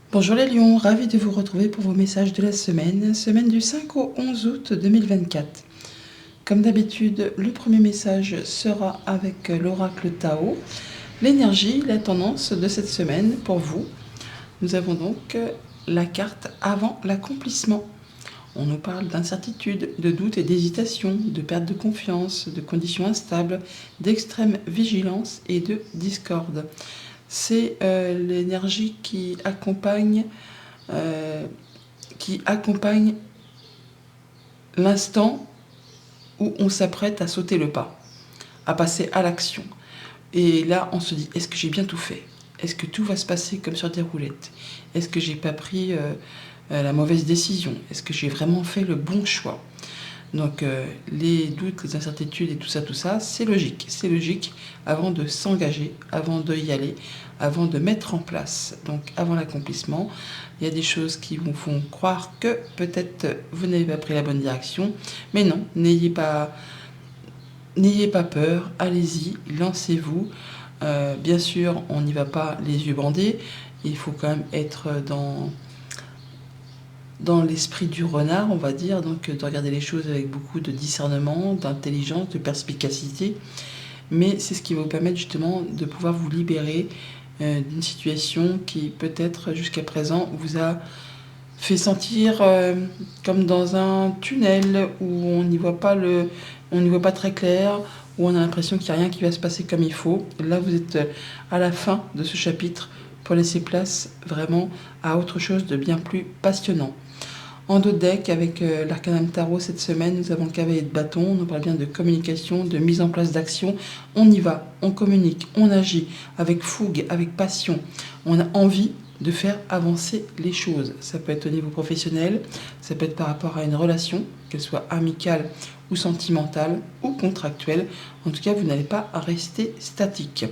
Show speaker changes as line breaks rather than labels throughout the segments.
Bonjour les lions, ravi de vous retrouver pour vos messages de la semaine du 5 au 11 août 2024. Comme d'habitude, le premier message sera avec l'oracle Tao, l'énergie, la tendance de cette semaine pour vous. Nous avons donc la carte avant l'accomplissement. On nous parle d'incertitude, de doute et d'hésitation, de perte de confiance, de conditions instables, d'extrême vigilance et de discorde. C'est l'énergie qui accompagne l'instant où on s'apprête à sauter le pas, à passer à l'action. Et là, on se dit, est-ce que j'ai bien tout fait? Est-ce que tout va se passer comme sur des roulettes? Est-ce que j'ai pas pris la mauvaise décision? Est-ce que j'ai vraiment fait le bon choix? Donc les doutes, les incertitudes et tout ça, c'est logique. C'est logique avant de s'engager, avant d'y aller, avant de mettre en place. Donc avant l'accomplissement, il y a des choses qui vous font croire que peut-être vous n'avez pas pris la bonne direction. Mais non, n'ayez pas peur, allez-y, lancez-vous. Bien sûr, on n'y va pas les yeux bandés. Il faut quand même être dans l'esprit du renard, on va dire, donc de regarder les choses avec beaucoup de discernement, d'intelligence, de perspicacité. Mais c'est ce qui va vous permettre justement de pouvoir vous libérer d'une situation qui peut-être jusqu'à présent vous a fait sentir comme dans un tunnel où on n'y voit pas très clair, où on a l'impression qu'il n'y a rien qui va se passer comme il faut. Là, vous êtes à la fin de ce chapitre pour laisser place vraiment à autre chose de bien plus passionnant. En dos de deck, avec l'Arcanum Tarot cette semaine, nous avons le cavalier de bâton. On nous parle bien de communication, de mise en place d'action. On y va, on communique, on agit avec fougue, avec passion. On a envie de faire avancer les choses. Ça peut être au niveau professionnel, ça peut être par rapport à une relation, qu'elle soit amicale ou sentimentale ou contractuelle. En tout cas, vous n'allez pas rester statique.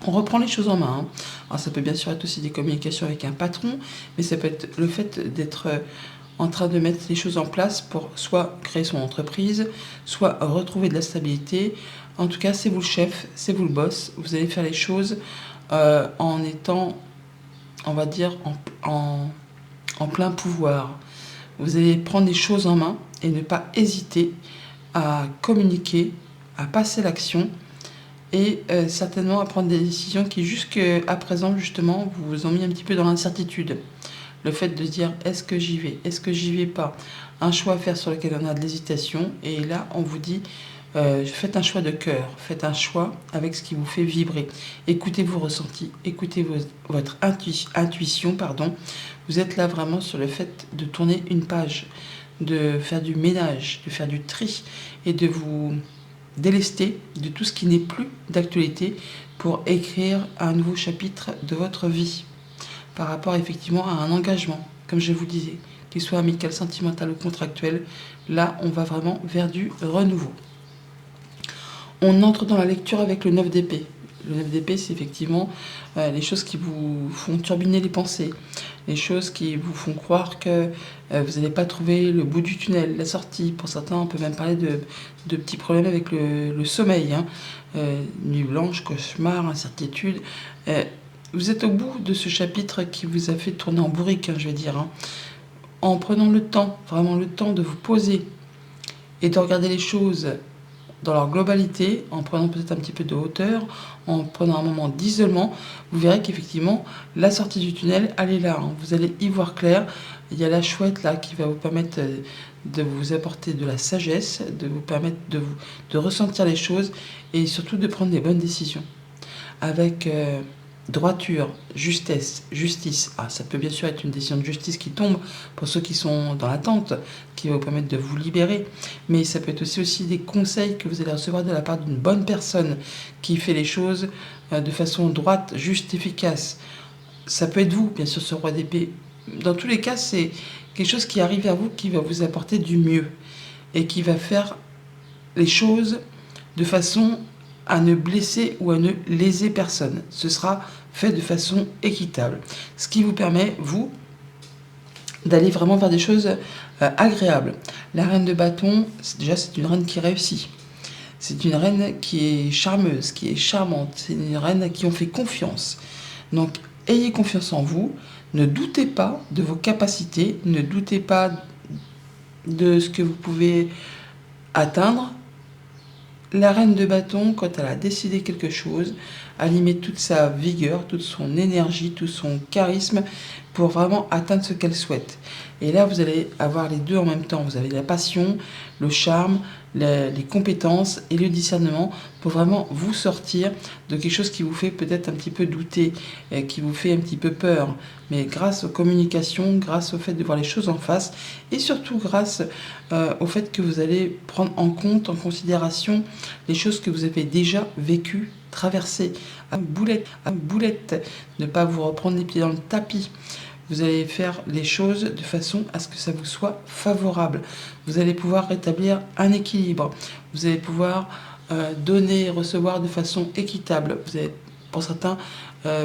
On reprend les choses en main. Hein. Alors ça peut bien sûr être aussi des communications avec un patron, mais ça peut être le fait d'être en train de mettre les choses en place pour soit créer son entreprise, soit retrouver de la stabilité. En tout cas, c'est vous le chef, c'est vous le boss. Vous allez faire les choses en étant, on va dire, en plein pouvoir. Vous allez prendre les choses en main et ne pas hésiter à communiquer, à passer l'action et certainement à prendre des décisions qui jusqu'à présent justement vous ont mis un petit peu dans l'incertitude. Le fait de dire est-ce que j'y vais, est-ce que j'y vais pas, un choix à faire sur lequel on a de l'hésitation, et là on vous dit faites un choix de cœur, faites un choix avec ce qui vous fait vibrer, écoutez vos ressentis, écoutez votre intuition, vous êtes là vraiment sur le fait de tourner une page, de faire du ménage, de faire du tri et de vous délester de tout ce qui n'est plus d'actualité pour écrire un nouveau chapitre de votre vie par rapport effectivement à un engagement, comme je vous disais, qu'il soit amical, sentimental ou contractuel. Là, on va vraiment vers du renouveau. On entre dans la lecture avec le 9 d'épée. Le 9 d'épée, c'est effectivement les choses qui vous font turbiner les pensées, les choses qui vous font croire que vous n'allez pas trouver le bout du tunnel, la sortie. Pour certains, on peut même parler de petits problèmes avec le sommeil. Hein. Nuit blanche, cauchemar, incertitude. Vous êtes au bout de ce chapitre qui vous a fait tourner en bourrique, hein, je vais dire. Hein. En prenant le temps, vraiment le temps de vous poser et de regarder les choses dans leur globalité, en prenant peut-être un petit peu de hauteur, en prenant un moment d'isolement, vous verrez qu'effectivement, la sortie du tunnel, elle est là. Hein. Vous allez y voir clair. Il y a la chouette là qui va vous permettre de vous apporter de la sagesse, de vous permettre de ressentir les choses et surtout de prendre des bonnes décisions. Avec droiture, justesse, justice. Ah, ça peut bien sûr être une décision de justice qui tombe pour ceux qui sont dans l'attente, qui va vous permettre de vous libérer. Mais ça peut être aussi des conseils que vous allez recevoir de la part d'une bonne personne qui fait les choses de façon droite, juste, efficace. Ça peut être vous, bien sûr, ce roi d'épée. Dans tous les cas, c'est quelque chose qui arrive à vous, qui va vous apporter du mieux et qui va faire les choses de façon à ne blesser ou à ne léser personne. Ce sera fait de façon équitable. Ce qui vous permet, vous, d'aller vraiment vers des choses agréables. La reine de bâton, c'est une reine qui réussit. C'est une reine qui est charmeuse, qui est charmante. C'est une reine à qui on fait confiance. Donc, ayez confiance en vous. Ne doutez pas de vos capacités, ne doutez pas de ce que vous pouvez atteindre. La reine de bâton, quand elle a décidé quelque chose, elle y met toute sa vigueur, toute son énergie, tout son charisme pour vraiment atteindre ce qu'elle souhaite. Et là, vous allez avoir les deux en même temps. Vous avez la passion, le charme, les compétences et le discernement pour vraiment vous sortir de quelque chose qui vous fait peut-être un petit peu douter, qui vous fait un petit peu peur. Mais grâce aux communications, grâce au fait de voir les choses en face et surtout grâce au fait que vous allez prendre en compte, en considération les choses que vous avez déjà vécues, traversées, à boulette, ne pas vous reprendre les pieds dans le tapis. Vous allez faire les choses de façon à ce que ça vous soit favorable. Vous allez pouvoir rétablir un équilibre. Vous allez pouvoir donner et recevoir de façon équitable. Vous allez, pour certains,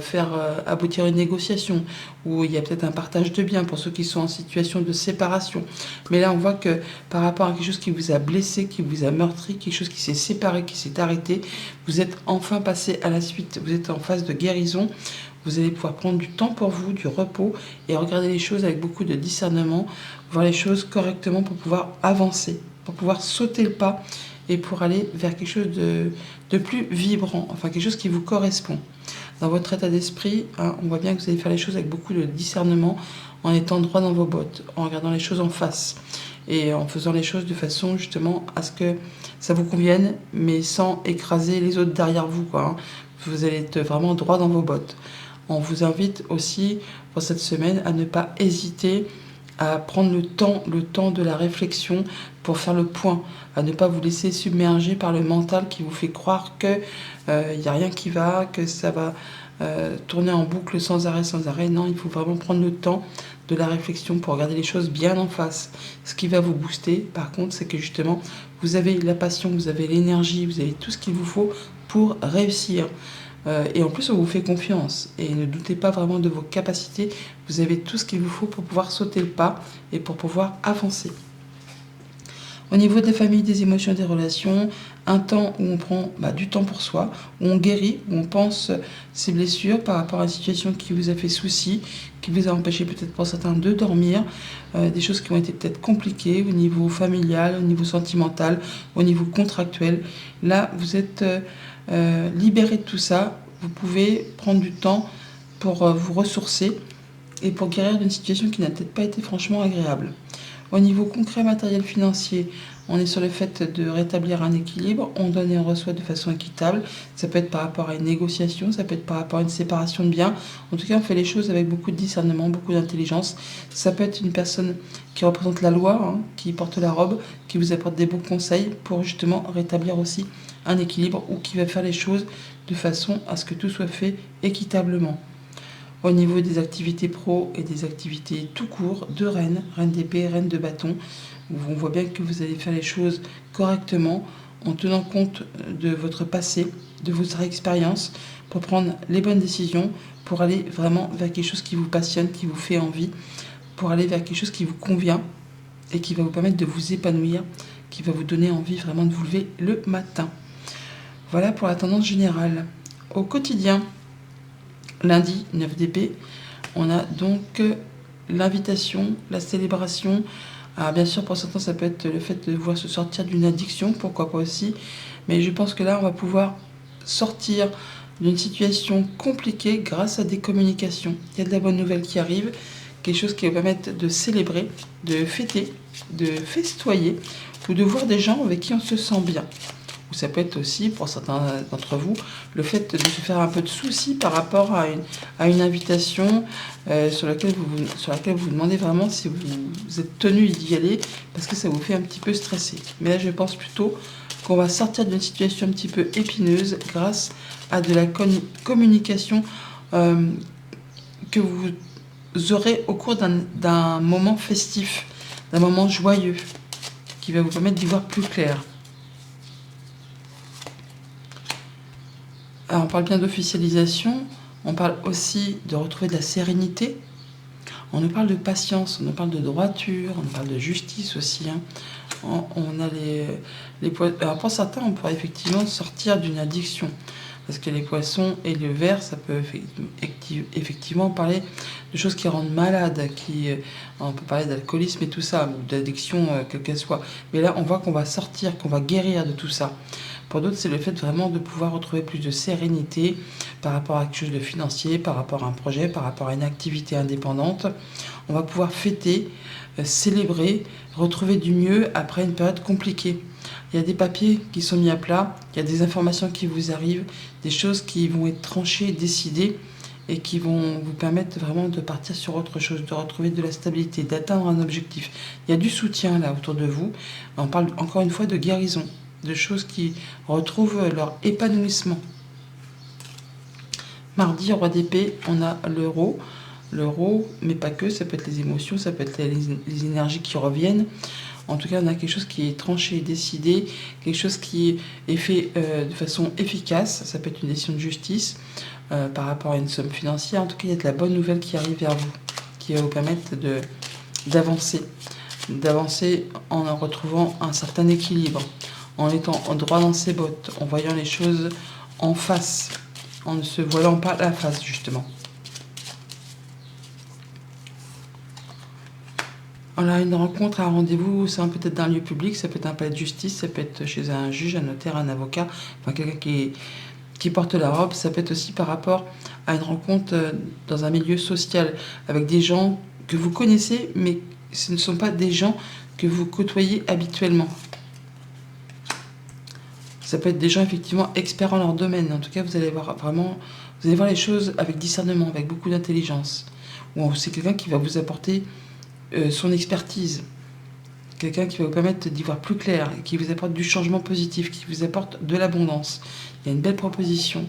faire aboutir une négociation où il y a peut-être un partage de biens pour ceux qui sont en situation de séparation. Mais là, on voit que par rapport à quelque chose qui vous a blessé, qui vous a meurtri, quelque chose qui s'est séparé, qui s'est arrêté, vous êtes enfin passé à la suite. Vous êtes en phase de guérison. Vous allez pouvoir prendre du temps pour vous, du repos et regarder les choses avec beaucoup de discernement, voir les choses correctement pour pouvoir avancer, pour pouvoir sauter le pas et pour aller vers quelque chose de plus vibrant, enfin quelque chose qui vous correspond. Dans votre état d'esprit, on voit bien que vous allez faire les choses avec beaucoup de discernement, en étant droit dans vos bottes, en regardant les choses en face et en faisant les choses de façon justement à ce que ça vous convienne, mais sans écraser les autres derrière vous, quoi. Vous allez être vraiment droit dans vos bottes. On vous invite aussi pour cette semaine à ne pas hésiter à prendre le temps de la réflexion pour faire le point, à ne pas vous laisser submerger par le mental qui vous fait croire que y a rien qui va, que ça va tourner en boucle sans arrêt. Non, il faut vraiment prendre le temps de la réflexion pour regarder les choses bien en face. Ce qui va vous booster, par contre, c'est que justement, vous avez la passion, vous avez l'énergie, vous avez tout ce qu'il vous faut pour réussir. Et en plus, on vous fait confiance. Et ne doutez pas vraiment de vos capacités. Vous avez tout ce qu'il vous faut pour pouvoir sauter le pas et pour pouvoir avancer. Au niveau des familles, des émotions, des relations, un temps où on prend du temps pour soi, où on guérit, où on pense ses blessures par rapport à une situation qui vous a fait souci, qui vous a empêché peut-être pour certains de dormir, des choses qui ont été peut-être compliquées au niveau familial, au niveau sentimental, au niveau contractuel. Là, vous êtes libéré de tout ça. Vous pouvez prendre du temps pour vous ressourcer et pour guérir d'une situation qui n'a peut-être pas été franchement agréable. Au niveau concret, matériel, financier, on est sur le fait de rétablir un équilibre. On donne et on reçoit de façon équitable. Ça peut être par rapport à une négociation, ça peut être par rapport à une séparation de biens. En tout cas, on fait les choses avec beaucoup de discernement, beaucoup d'intelligence. Ça peut être une personne qui représente la loi, qui porte la robe, qui vous apporte des bons conseils pour justement rétablir aussi un équilibre ou qui va faire les choses de façon à ce que tout soit fait équitablement. Au niveau des activités pro et des activités tout court, de reine d'épée, reine de bâton, on voit bien que vous allez faire les choses correctement en tenant compte de votre passé, de votre expérience, pour prendre les bonnes décisions, pour aller vraiment vers quelque chose qui vous passionne, qui vous fait envie, pour aller vers quelque chose qui vous convient et qui va vous permettre de vous épanouir, qui va vous donner envie vraiment de vous lever le matin. Voilà pour la tendance générale. Au quotidien, lundi 9 d'épée, on a donc l'invitation, la célébration. Alors bien sûr, pour certains, ça peut être le fait de voir se sortir d'une addiction, pourquoi pas aussi. Mais je pense que là, on va pouvoir sortir d'une situation compliquée grâce à des communications. Il y a de la bonne nouvelle qui arrive, quelque chose qui va permettre de célébrer, de fêter, de festoyer, ou de voir des gens avec qui on se sent bien. Ou ça peut être aussi, pour certains d'entre vous, le fait de se faire un peu de soucis par rapport à une invitation sur laquelle vous vous demandez vraiment si vous êtes tenu d'y aller, parce que ça vous fait un petit peu stresser. Mais là, je pense plutôt qu'on va sortir d'une situation un petit peu épineuse grâce à de la communication que vous aurez au cours d'un moment festif, d'un moment joyeux, qui va vous permettre d'y voir plus clair. Alors, on parle bien d'officialisation, on parle aussi de retrouver de la sérénité, on nous parle de patience, on nous parle de droiture, on nous parle de justice aussi. On a les alors pour certains, on pourrait effectivement sortir d'une addiction. Parce que les poissons et le ver, ça peut effectivement parler de choses qui rendent malade, on peut parler d'alcoolisme et tout ça, ou d'addiction, quelle qu'elle soit. Mais là, on voit qu'on va sortir, qu'on va guérir de tout ça. Pour d'autres, c'est le fait vraiment de pouvoir retrouver plus de sérénité par rapport à quelque chose de financier, par rapport à un projet, par rapport à une activité indépendante. On va pouvoir fêter, célébrer, retrouver du mieux après une période compliquée. Il y a des papiers qui sont mis à plat, il y a des informations qui vous arrivent, des choses qui vont être tranchées, décidées et qui vont vous permettre vraiment de partir sur autre chose, de retrouver de la stabilité, d'atteindre un objectif. Il y a du soutien là autour de vous. On parle encore une fois de guérison, de choses qui retrouvent leur épanouissement. Mardi, roi d'épée, on a l'euro. L'euro, mais pas que, ça peut être les émotions, ça peut être les énergies qui reviennent. En tout cas, on a quelque chose qui est tranché, décidé, quelque chose qui est fait de façon efficace. Ça peut être une décision de justice par rapport à une somme financière. En tout cas, il y a de la bonne nouvelle qui arrive vers vous, qui va vous permettre d'avancer en retrouvant un certain équilibre, en étant droit dans ses bottes, en voyant les choses en face, en ne se voilant pas la face, justement. Voilà, une rencontre, un rendez-vous, c'est peut-être dans un lieu public, ça peut être un palais de justice, ça peut être chez un juge, un notaire, un avocat, enfin quelqu'un qui porte la robe. Ça peut être aussi par rapport à une rencontre dans un milieu social, avec des gens que vous connaissez, mais ce ne sont pas des gens que vous côtoyez habituellement. Ça peut être des gens effectivement experts en leur domaine. En tout cas, vous allez voir les choses avec discernement, avec beaucoup d'intelligence. Ou c'est quelqu'un qui va vous apporter son expertise, quelqu'un qui va vous permettre d'y voir plus clair, qui vous apporte du changement positif, qui vous apporte de l'abondance. Il y a une belle proposition,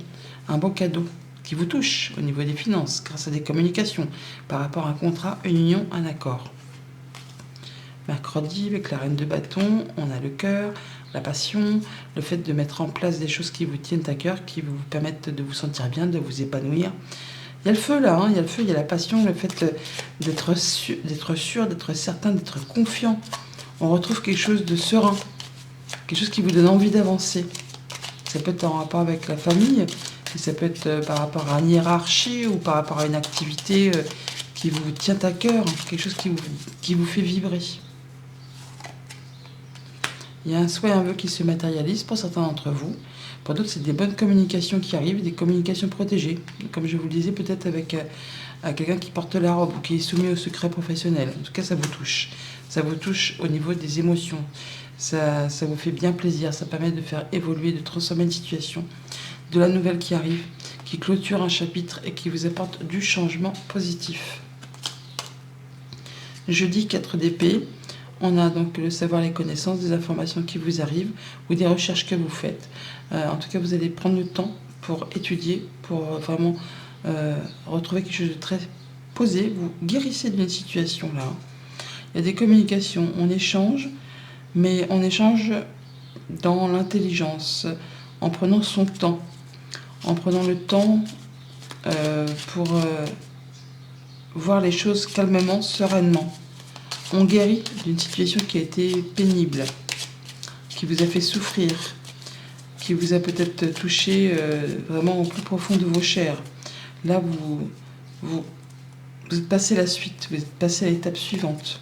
un beau cadeau qui vous touche au niveau des finances, grâce à des communications, par rapport à un contrat, une union, un accord. Mercredi, avec la reine de bâton, on a le cœur, la passion, le fait de mettre en place des choses qui vous tiennent à cœur, qui vous permettent de vous sentir bien, de vous épanouir. Il y a le feu là, il y a le feu, il y a la passion, le fait d'être sûr, d'être certain, d'être confiant. On retrouve quelque chose de serein, quelque chose qui vous donne envie d'avancer. Ça peut être en rapport avec la famille, et ça peut être par rapport à une hiérarchie ou par rapport à une activité qui vous tient à cœur, quelque chose qui vous fait vibrer. Il y a un souhait, un vœu qui se matérialise pour certains d'entre vous. Pour d'autres, c'est des bonnes communications qui arrivent, des communications protégées. Comme je vous le disais, peut-être avec quelqu'un qui porte la robe ou qui est soumis au secret professionnel. En tout cas, ça vous touche. Ça vous touche au niveau des émotions. Ça vous fait bien plaisir. Ça permet de faire évoluer, de transformer une situation. De la nouvelle qui arrive, qui clôture un chapitre et qui vous apporte du changement positif. Jeudi, 4 d'épée. On a donc le savoir, les connaissances, des informations qui vous arrivent ou des recherches que vous faites. En tout cas, vous allez prendre le temps pour étudier, pour vraiment retrouver quelque chose de très posé. Vous guérissez d'une situation là. Il y a des communications, on échange, mais on échange dans l'intelligence, en prenant son temps, en prenant le temps pour voir les choses calmement, sereinement. On guérit d'une situation qui a été pénible, qui vous a fait souffrir, qui vous a peut-être touché vraiment au plus profond de vos chairs. Là, vous êtes passé à la suite, vous êtes passé à l'étape suivante.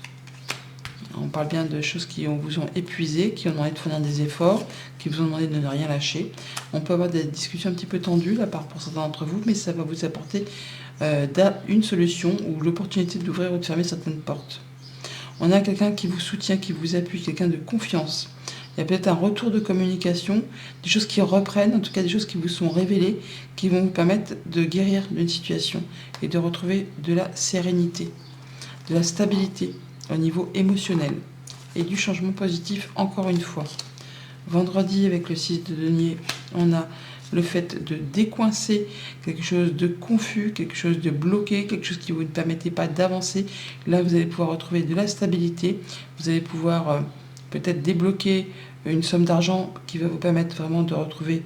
On parle bien de choses qui vous ont épuisé, qui ont demandé de fournir des efforts, qui vous ont demandé de ne rien lâcher. On peut avoir des discussions un petit peu tendues là pour certains d'entre vous, mais ça va vous apporter une solution ou l'opportunité d'ouvrir ou de fermer certaines portes. On a quelqu'un qui vous soutient, qui vous appuie, quelqu'un de confiance. Il y a peut-être un retour de communication, des choses qui reprennent, en tout cas des choses qui vous sont révélées, qui vont vous permettre de guérir d'une situation et de retrouver de la sérénité, de la stabilité au niveau émotionnel et du changement positif encore une fois. Vendredi, avec le 6 de denier, on a le fait de décoincer quelque chose de confus, quelque chose de bloqué, quelque chose qui ne vous permettait pas d'avancer. Là, vous allez pouvoir retrouver de la stabilité. Vous allez pouvoir peut-être débloquer une somme d'argent qui va vous permettre vraiment de retrouver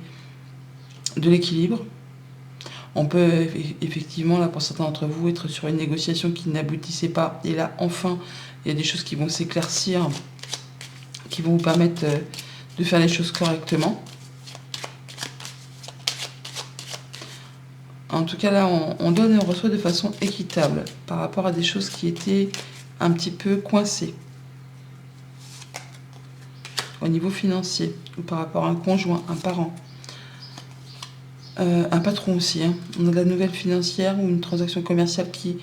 de l'équilibre. On peut effectivement, là, pour certains d'entre vous, être sur une négociation qui n'aboutissait pas. Et là, enfin, il y a des choses qui vont s'éclaircir, qui vont vous permettre de faire les choses correctement. En tout cas, là, on donne et on reçoit de façon équitable par rapport à des choses qui étaient un petit peu coincées au niveau financier ou par rapport à un conjoint, un parent, un patron aussi. Hein. On a de la nouvelle financière ou une transaction commerciale qui...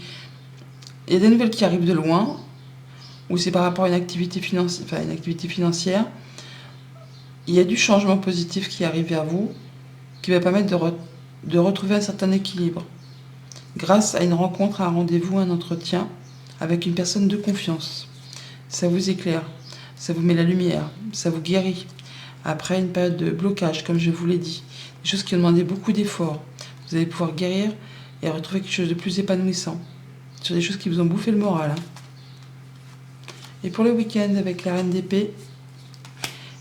Il y a des nouvelles qui arrivent de loin, ou c'est par rapport à une activité financière. Il y a du changement positif qui arrive vers vous, qui va permettre de retrouver un certain équilibre, grâce à une rencontre, à un rendez-vous, un entretien avec une personne de confiance. Ça vous éclaire, ça vous met la lumière, ça vous guérit. Après une période de blocage, comme je vous l'ai dit, des choses qui ont demandé beaucoup d'efforts, vous allez pouvoir guérir et retrouver quelque chose de plus épanouissant, sur des choses qui vous ont bouffé le moral. Hein. Et pour le week-end avec la reine d'épée,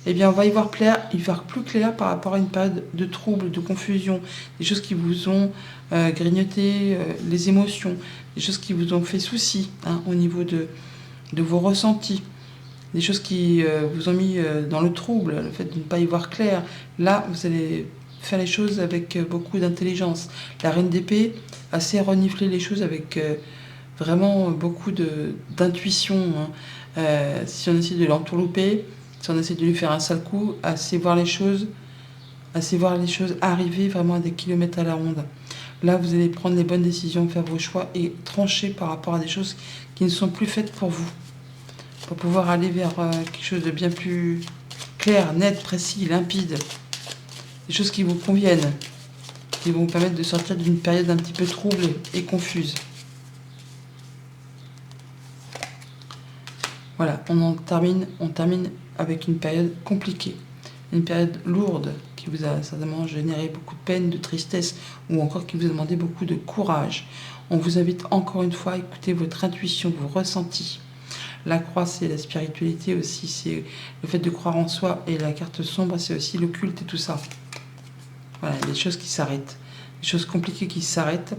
eh bien, on va y voir plus clair par rapport à une période de trouble, de confusion, des choses qui vous ont grignoté les émotions, des choses qui vous ont fait souci hein, au niveau de vos ressentis, des choses qui vous ont mis dans le trouble, le fait de ne pas y voir clair. Là, vous allez faire les choses avec beaucoup d'intelligence. La reine d'épée a assez reniflé les choses avec vraiment beaucoup d'intuition. Hein. Si on essaie de l'entourlouper, si on essaie de lui faire un sale coup, assez voir les choses arriver vraiment à des kilomètres à la ronde. Là, vous allez prendre les bonnes décisions, faire vos choix et trancher par rapport à des choses qui ne sont plus faites pour vous. Pour pouvoir aller vers quelque chose de bien plus clair, net, précis, limpide. Des choses qui vous conviennent, qui vont vous permettre de sortir d'une période un petit peu troublée et confuse. Voilà, on termine avec une période compliquée, une période lourde qui vous a certainement généré beaucoup de peine, de tristesse ou encore qui vous a demandé beaucoup de courage. On vous invite encore une fois à écouter votre intuition, vos ressentis. La croix, c'est la spiritualité aussi, c'est le fait de croire en soi, et la carte sombre, c'est aussi l'occulte et tout ça. Voilà, des choses qui s'arrêtent, des choses compliquées qui s'arrêtent,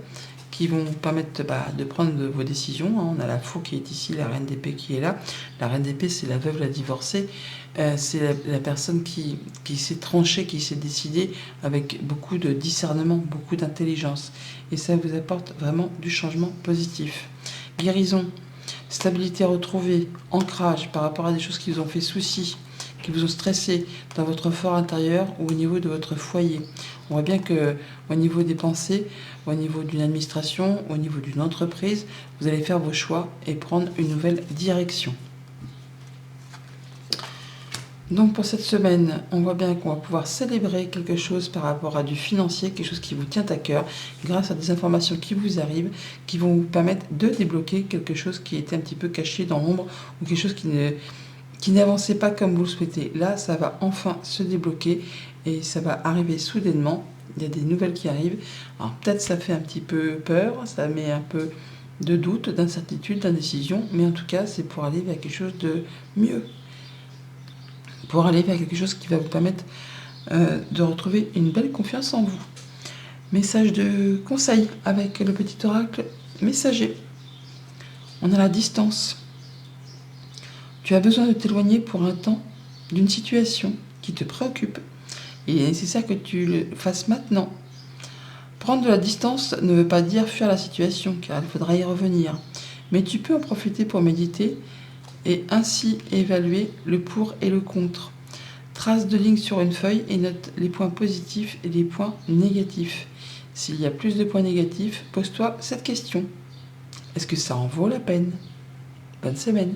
qui vont vous permettre de prendre vos décisions. On a la faux qui est ici, la reine d'épée qui est là. La reine d'épée, c'est la veuve, la divorcée. C'est la personne qui s'est tranchée, qui s'est décidée avec beaucoup de discernement, beaucoup d'intelligence. Et ça vous apporte vraiment du changement positif. Guérison, stabilité retrouvée, ancrage par rapport à des choses qui vous ont fait souci, qui vous ont stressé dans votre fort intérieur ou au niveau de votre foyer. On voit bien qu'au niveau des pensées, au niveau d'une administration, au niveau d'une entreprise, vous allez faire vos choix et prendre une nouvelle direction. Donc pour cette semaine, on voit bien qu'on va pouvoir célébrer quelque chose par rapport à du financier, quelque chose qui vous tient à cœur, grâce à des informations qui vous arrivent, qui vont vous permettre de débloquer quelque chose qui était un petit peu caché dans l'ombre, ou quelque chose qui n'avançait pas comme vous le souhaitez. Là, ça va enfin se débloquer et ça va arriver soudainement. Il y a des nouvelles qui arrivent. Alors peut-être ça fait un petit peu peur, ça met un peu de doute, d'incertitude, d'indécision, mais en tout cas, c'est pour aller vers quelque chose de mieux. Pour aller vers quelque chose qui va vous permettre de retrouver une belle confiance en vous. Message de conseil avec le petit oracle messager. On a la distance. Tu as besoin de t'éloigner pour un temps d'une situation qui te préoccupe. Il est nécessaire que tu le fasses maintenant. Prendre de la distance ne veut pas dire fuir la situation, car il faudra y revenir. Mais tu peux en profiter pour méditer et ainsi évaluer le pour et le contre. Trace de lignes sur une feuille et note les points positifs et les points négatifs. S'il y a plus de points négatifs, pose-toi cette question. Est-ce que ça en vaut la peine ? Bonne semaine.